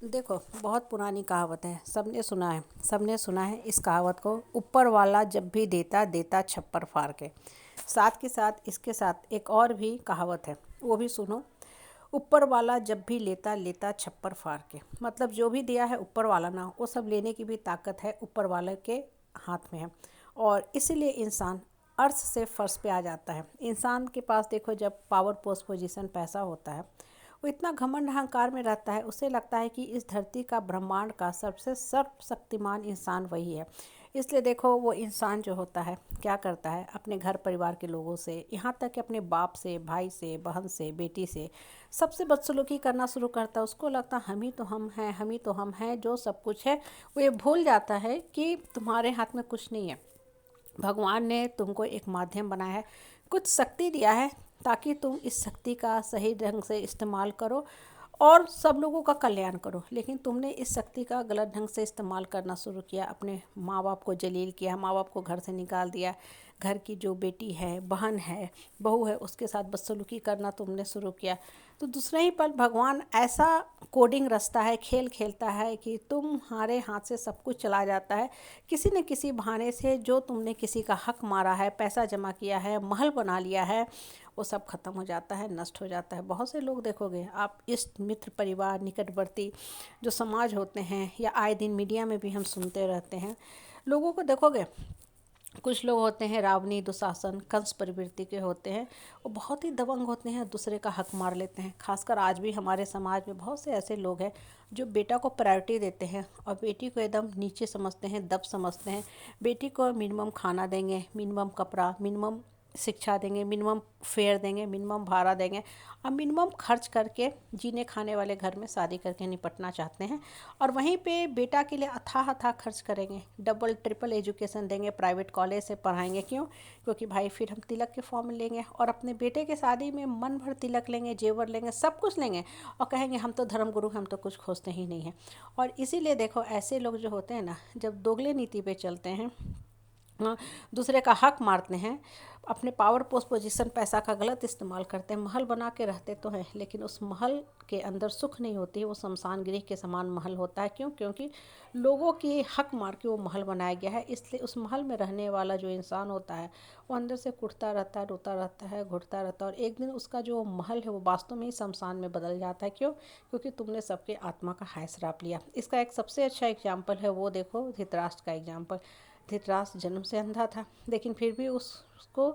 देखो, बहुत पुरानी कहावत है, सबने सुना है इस कहावत को। ऊपर वाला जब भी देता देता छप्पर फाड़ के। साथ के साथ इसके साथ एक और भी कहावत है, वो भी सुनो। ऊपर वाला जब भी लेता लेता छप्पर फाड़ के। मतलब जो भी दिया है ऊपर वाला ना, वो सब लेने की भी ताकत है ऊपर वाले के हाथ में है। और इसीलिए इंसान अर्थ से फर्श पे आ जाता है। इंसान के पास देखो, जब पावर, पोस्ट, पोजीशन, पैसा होता है, वो इतना घमंड अहंकार में रहता है, उसे लगता है कि इस धरती का, ब्रह्मांड का सबसे सर्वशक्तिमान इंसान वही है। इसलिए देखो, वो इंसान जो होता है क्या करता है, अपने घर परिवार के लोगों से, यहाँ तक कि अपने बाप से, भाई से, बहन से, बेटी से, सबसे बदसलूकी करना शुरू करता है। उसको लगता है हम ही तो हम हैं, हम ही तो हम हैं जो सब कुछ है। वो ये भूल जाता है कि तुम्हारे हाथ में कुछ नहीं है। भगवान ने तुमको एक माध्यम बनाया है, कुछ शक्ति दिया है, ताकि तुम इस शक्ति का सही ढंग से इस्तेमाल करो और सब लोगों का कल्याण करो। लेकिन तुमने इस शक्ति का गलत ढंग से इस्तेमाल करना शुरू किया, अपने माँ बाप को जलील किया, माँ बाप को घर से निकाल दिया। घर की जो बेटी है, बहन है, बहू है, उसके साथ बदसलूकी करना तुमने शुरू किया। तो दूसरे ही पल भगवान ऐसा कोडिंग रचता है, खेल खेलता है कि तुम्हारे हाथ से सब कुछ चला जाता है किसी न किसी बहाने से। जो तुमने किसी का हक मारा है, पैसा जमा किया है, महल बना लिया है, वो सब खत्म हो जाता है, नष्ट हो जाता है। बहुत से लोग देखोगे आप, इष्ट मित्र, परिवार, निकटवर्ती जो समाज होते हैं, या आए दिन मीडिया में भी हम सुनते रहते हैं, लोगों को देखोगे, कुछ लोग होते हैं रावणी, दुशासन, कंस प्रवृत्ति के होते हैं। वो बहुत ही दबंग होते हैं, दूसरे का हक मार लेते हैं। खासकर आज भी हमारे समाज में बहुत से ऐसे लोग हैं जो बेटा को प्रायोरिटी देते हैं और बेटी को एकदम नीचे समझते हैं, दब समझते हैं। बेटी को मिनिमम खाना देंगे, मिनिमम कपड़ा, मिनिमम शिक्षा देंगे, मिनिमम फेयर देंगे, मिनिमम भाड़ा देंगे, और मिनिमम खर्च करके जीने खाने वाले घर में शादी करके निपटना चाहते हैं। और वहीं पे बेटा के लिए अथाह अथाह खर्च करेंगे, डबल ट्रिपल एजुकेशन देंगे, प्राइवेट कॉलेज से पढ़ाएंगे। क्यों? क्योंकि भाई फिर हम तिलक के फॉर्म में लेंगे और अपने बेटे के शादी में मन भर तिलक लेंगे, जेवर लेंगे, सब कुछ लेंगे, और कहेंगे हम तो धर्मगुरु, हम तो कुछ खोजते ही नहीं हैं। और इसीलिए देखो, ऐसे लोग जो होते हैं ना, जब दोगले नीति पे चलते हैं, दूसरे का हक मारते हैं, अपने पावर, पोस्ट, पोजीशन, पैसा का गलत इस्तेमाल करते हैं, महल बना के रहते तो हैं, लेकिन उस महल के अंदर सुख नहीं होती है, वो शमशान गृह के समान महल होता है। क्यों? क्योंकि लोगों की हक मार के वो महल बनाया गया है। इसलिए उस महल में रहने वाला जो इंसान होता है, वो अंदर से कुटता रहता है, रोता रहता है, घुटता रहता है, और एक दिन उसका जो महल है वो वास्तव में ही शमशान में बदल जाता है। क्यों? क्योंकि तुमने सबके आत्मा का हाय श्राप लिया। इसका एक सबसे अच्छा एग्जाम्पल है, वो देखो धृतराष्ट्र का एग्जाम्पल। धृतराष्ट्र जन्म से अंधा था, लेकिन फिर भी उसको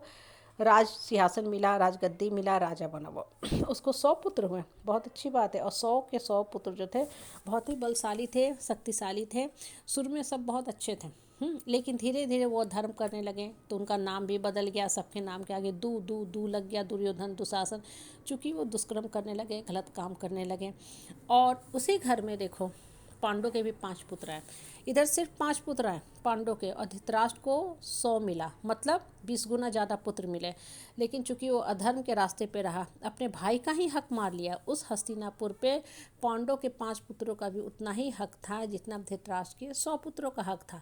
राज सिंहासन मिला, राजगद्दी मिला, राजा बना वो। उसको 100 पुत्र हुए, बहुत अच्छी बात है। और 100 के 100 पुत्र जो थे बहुत ही बलशाली थे, शक्तिशाली थे, शुरू में सब बहुत अच्छे थे। लेकिन धीरे धीरे वो धर्म करने लगे तो उनका नाम भी बदल गया, सबके नाम के आगे दू दू दू लग गया, दुर्योधन, दुशासन। चूँकि वो दुष्कर्म करने लगे, गलत काम करने लगे। और उसी घर में देखो, पांडव के भी 5 पुत्र हैं। इधर सिर्फ 5 पुत्र हैं पांडव के, और धृतराष्ट्र को 100 मिला, मतलब 20 गुना ज़्यादा पुत्र मिले। लेकिन चूंकि वो अधर्म के रास्ते पे रहा, अपने भाई का ही हक मार लिया, उस हस्तिनापुर पे पांडव के 5 पुत्रों का भी उतना ही हक था जितना धृतराष्ट्र के 100 पुत्रों का हक था।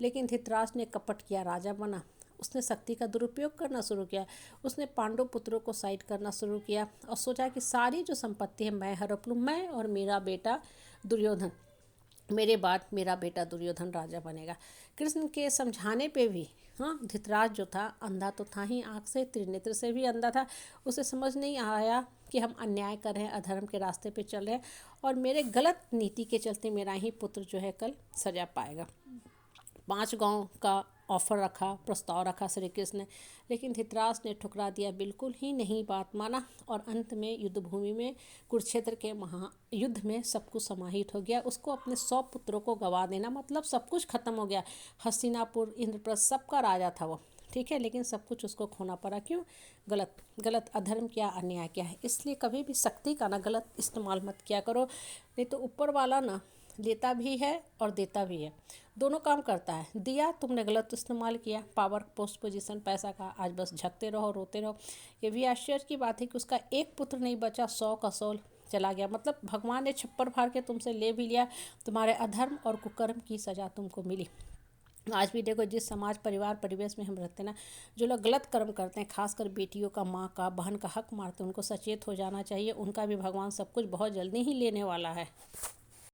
लेकिन धृतराष्ट्र ने कपट किया, राजा बना, उसने शक्ति का दुरुपयोग करना शुरू किया। उसने पांडव पुत्रों को साइड करना शुरू किया और सोचा कि सारी जो संपत्ति है मैं हड़प लूँ, मैं और मेरा बेटा दुर्योधन, मेरे बाद मेरा बेटा दुर्योधन राजा बनेगा। कृष्ण के समझाने पे भी, हाँ, धृतराज जो था अंधा तो था ही, आँख से, त्रिनेत्र से भी अंधा था। उसे समझ नहीं आया कि हम अन्याय कर रहे हैं, अधर्म के रास्ते पे चल रहे हैं, और मेरे गलत नीति के चलते मेरा ही पुत्र जो है कल सजा पाएगा। 5 गांव का ऑफर रखा, प्रस्ताव रखा श्री कृष्ण ने, लेकिन धृतराष्ट्र ने ठुकरा दिया, बिल्कुल ही नहीं बात माना। और अंत में युद्ध भूमि में, कुरुक्षेत्र के महायुद्ध में सब कुछ समाहित हो गया। उसको अपने 100 पुत्रों को गवा देना मतलब सब कुछ खत्म हो गया। हस्तिनापुर, इंद्रप्रस्थ, सबका राजा था वो, ठीक है, लेकिन सब कुछ उसको खोना पड़ा। क्यों? गलत गलत अधर्म किया, अन्याय किया है। इसलिए कभी भी शक्ति का ना गलत इस्तेमाल मत किया करो, नहीं तो ऊपर वाला ना लेता भी है और देता भी है, दोनों काम करता है। दिया, तुमने गलत इस्तेमाल किया, पावर, पोस्ट, पोजीशन, पैसा का, आज बस झकते रहो, रोते रहो। ये भी आश्चर्य की बात है कि उसका एक पुत्र नहीं बचा, 100 का 100 चला गया। मतलब भगवान ने छप्पर फाड़ के तुमसे ले भी लिया, तुम्हारे अधर्म और कुकर्म की सज़ा तुमको मिली। आज भी देखो, जिस समाज, परिवार, परिवेश में हम रहते हैं ना, जो लोग गलत कर्म करते हैं, खासकर बेटियों का, माँ का, बहन का हक मारते हैं, उनको सचेत हो जाना चाहिए। उनका भी भगवान सब कुछ बहुत जल्दी ही लेने वाला है।